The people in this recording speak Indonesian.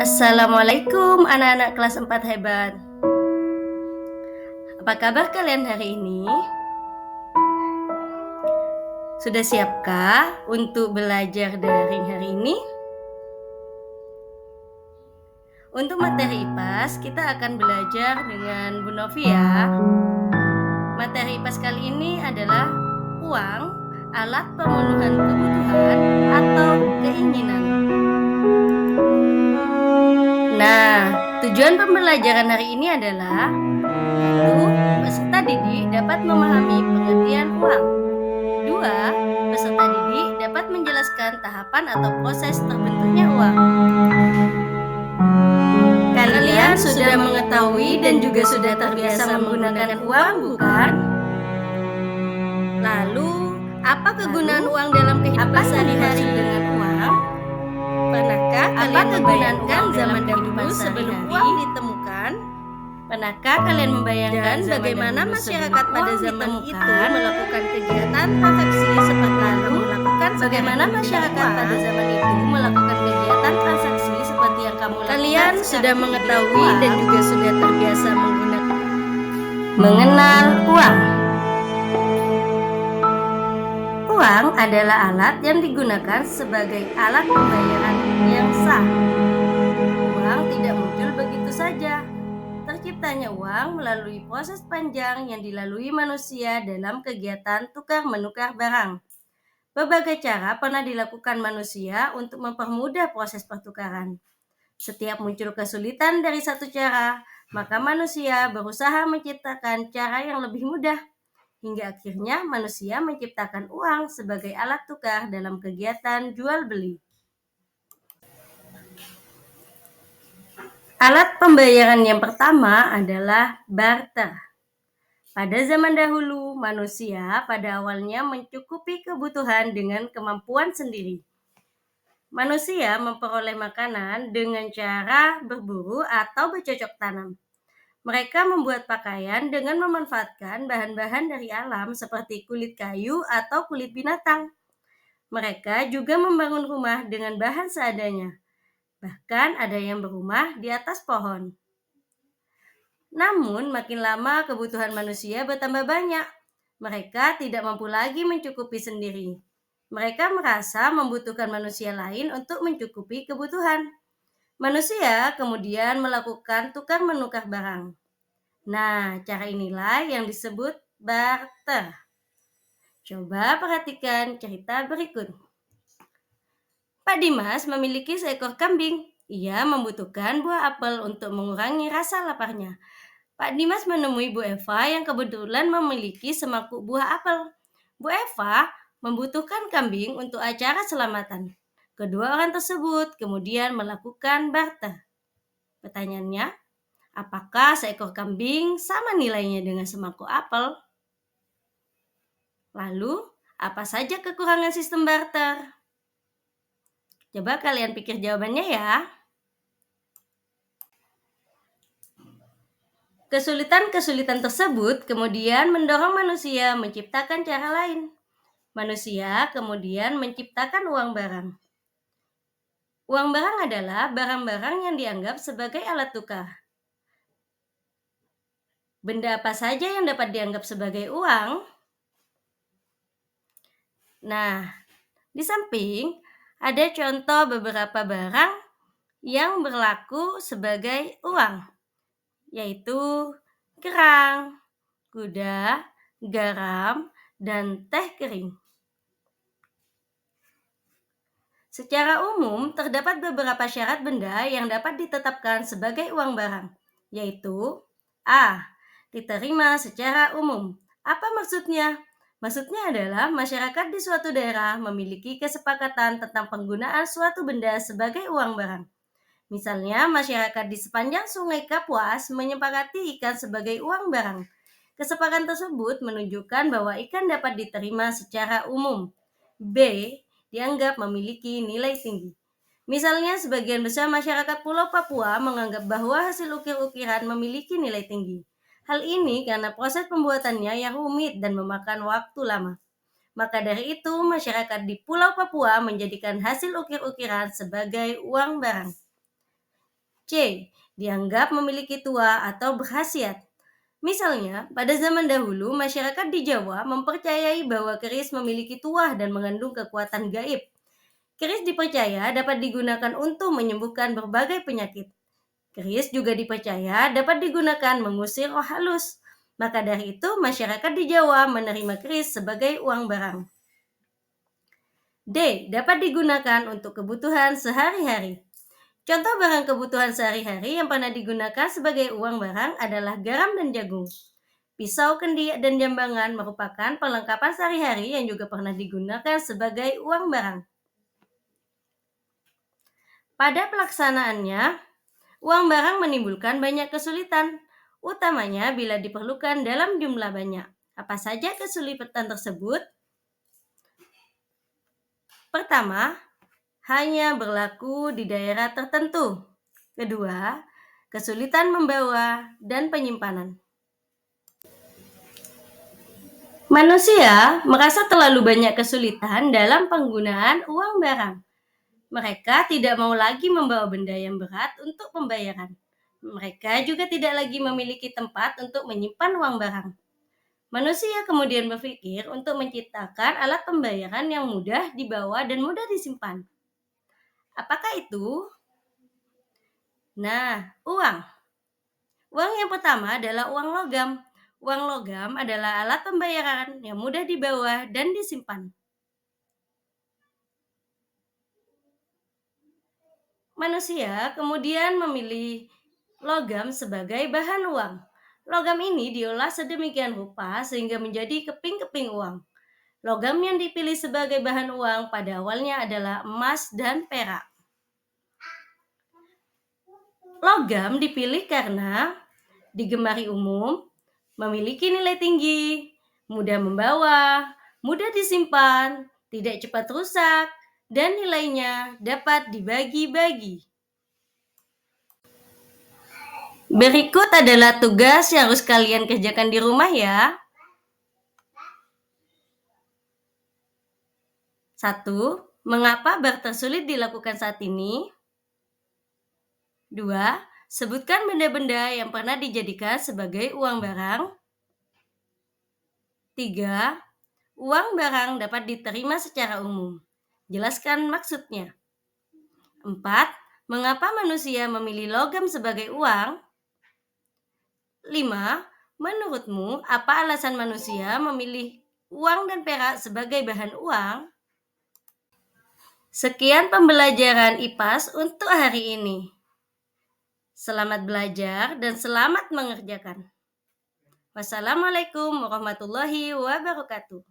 Assalamualaikum anak-anak kelas 4 hebat. Apa kabar kalian hari ini? Sudah siapkah untuk belajar daring hari ini? Untuk materi IPAS, kita akan belajar dengan Bu Novi ya. Materi IPAS kali ini adalah uang, alat pemenuhan kebutuhan atau keinginan. Nah, tujuan pembelajaran hari ini adalah peserta didik dapat memahami pengertian uang. 2. Peserta didik dapat menjelaskan tahapan atau proses terbentuknya uang. Kalian sudah mengetahui dan juga sudah terbiasa menggunakan uang, bukan? Lalu, apa kegunaan uang dalam kehidupan sehari-hari dengan uang? Pernahkah kalian membayangkan zaman dahulu sebelum uang ditemukan? Pernahkah kalian membayangkan bagaimana masyarakat pada zaman itu melakukan kegiatan transaksi seperti yang melakukan? Bagaimana masyarakat pada zaman itu melakukan kegiatan transaksi seperti yang kamu lakukan? Kalian sudah mengetahui dan juga sudah terbiasa mengenal uang. Uang adalah alat yang digunakan sebagai alat pembayaran yang sah. Uang tidak muncul begitu saja. Terciptanya uang melalui proses panjang yang dilalui manusia dalam kegiatan tukar-menukar barang. Berbagai cara pernah dilakukan manusia untuk mempermudah proses pertukaran. Setiap muncul kesulitan dari satu cara, maka manusia berusaha menciptakan cara yang lebih mudah. Hingga akhirnya manusia menciptakan uang sebagai alat tukar dalam kegiatan jual-beli. Alat pembayaran yang pertama adalah barter. Pada zaman dahulu, manusia pada awalnya mencukupi kebutuhan dengan kemampuan sendiri. Manusia memperoleh makanan dengan cara berburu atau bercocok tanam. Mereka membuat pakaian dengan memanfaatkan bahan-bahan dari alam seperti kulit kayu atau kulit binatang. Mereka juga membangun rumah dengan bahan seadanya. Bahkan ada yang berumah di atas pohon. Namun makin lama kebutuhan manusia bertambah banyak. Mereka tidak mampu lagi mencukupi sendiri. Mereka merasa membutuhkan manusia lain untuk mencukupi kebutuhan. Manusia kemudian melakukan tukar-menukar barang. Nah, cara inilah yang disebut barter. Coba perhatikan cerita berikut. Pak Dimas memiliki seekor kambing. Ia membutuhkan buah apel untuk mengurangi rasa laparnya. Pak Dimas menemui Bu Eva yang kebetulan memiliki semangkuk buah apel. Bu Eva membutuhkan kambing untuk acara selamatan. Kedua orang tersebut kemudian melakukan barter. Pertanyaannya, apakah seekor kambing sama nilainya dengan semangkuk apel? Lalu, apa saja kekurangan sistem barter? Coba kalian pikir jawabannya ya. Kesulitan-kesulitan tersebut kemudian mendorong manusia menciptakan cara lain. Manusia kemudian menciptakan uang barang. Uang barang adalah barang-barang yang dianggap sebagai alat tukar. Benda apa saja yang dapat dianggap sebagai uang? Nah, di samping ada contoh beberapa barang yang berlaku sebagai uang, yaitu kerang, kuda, garam, dan teh kering. Secara umum, terdapat beberapa syarat benda yang dapat ditetapkan sebagai uang barang, yaitu A. Diterima secara umum. Apa maksudnya? Maksudnya adalah masyarakat di suatu daerah memiliki kesepakatan tentang penggunaan suatu benda sebagai uang barang. Misalnya, masyarakat di sepanjang sungai Kapuas menyepakati ikan sebagai uang barang. Kesepakatan tersebut menunjukkan bahwa ikan dapat diterima secara umum. B. Dianggap memiliki nilai tinggi. Misalnya, sebagian besar masyarakat Pulau Papua menganggap bahwa hasil ukir-ukiran memiliki nilai tinggi. Hal ini karena proses pembuatannya yang rumit dan memakan waktu lama. Maka dari itu, masyarakat di Pulau Papua menjadikan hasil ukir-ukiran sebagai uang barang. C. Dianggap memiliki tua atau berkhasiat. Misalnya, pada zaman dahulu, masyarakat di Jawa mempercayai bahwa keris memiliki tuah dan mengandung kekuatan gaib. Keris dipercaya dapat digunakan untuk menyembuhkan berbagai penyakit. Keris juga dipercaya dapat digunakan mengusir roh halus. Maka dari itu, masyarakat di Jawa menerima keris sebagai uang barang. D. Dapat digunakan untuk kebutuhan sehari-hari. Contoh barang kebutuhan sehari-hari yang pernah digunakan sebagai uang barang adalah garam dan jagung. Pisau, kendi, dan jambangan merupakan perlengkapan sehari-hari yang juga pernah digunakan sebagai uang barang. Pada pelaksanaannya, uang barang menimbulkan banyak kesulitan, utamanya bila diperlukan dalam jumlah banyak. Apa saja kesulitan tersebut? Pertama, hanya berlaku di daerah tertentu. Kedua, kesulitan membawa dan penyimpanan. Manusia merasa terlalu banyak kesulitan dalam penggunaan uang barang. Mereka tidak mau lagi membawa benda yang berat untuk pembayaran. Mereka juga tidak lagi memiliki tempat untuk menyimpan uang barang. Manusia kemudian berpikir untuk menciptakan alat pembayaran yang mudah dibawa dan mudah disimpan. Apakah itu? Nah, uang. Uang yang pertama adalah uang logam. Uang logam adalah alat pembayaran yang mudah dibawa dan disimpan. Manusia kemudian memilih logam sebagai bahan uang. Logam ini diolah sedemikian rupa sehingga menjadi keping-keping uang. Logam yang dipilih sebagai bahan uang pada awalnya adalah emas dan perak. Logam dipilih karena digemari umum, memiliki nilai tinggi, mudah membawa, mudah disimpan, tidak cepat rusak, dan nilainya dapat dibagi-bagi. Berikut adalah tugas yang harus kalian kerjakan di rumah ya. 1. Mengapa barter sulit dilakukan saat ini? 2. Sebutkan benda-benda yang pernah dijadikan sebagai uang barang. 3. Uang barang dapat diterima secara umum. Jelaskan maksudnya. 4. Mengapa manusia memilih logam sebagai uang? 5. Menurutmu, apa alasan manusia memilih uang dan perak sebagai bahan uang? Sekian pembelajaran IPAS untuk hari ini. Selamat belajar dan selamat mengerjakan. Wassalamualaikum warahmatullahi wabarakatuh.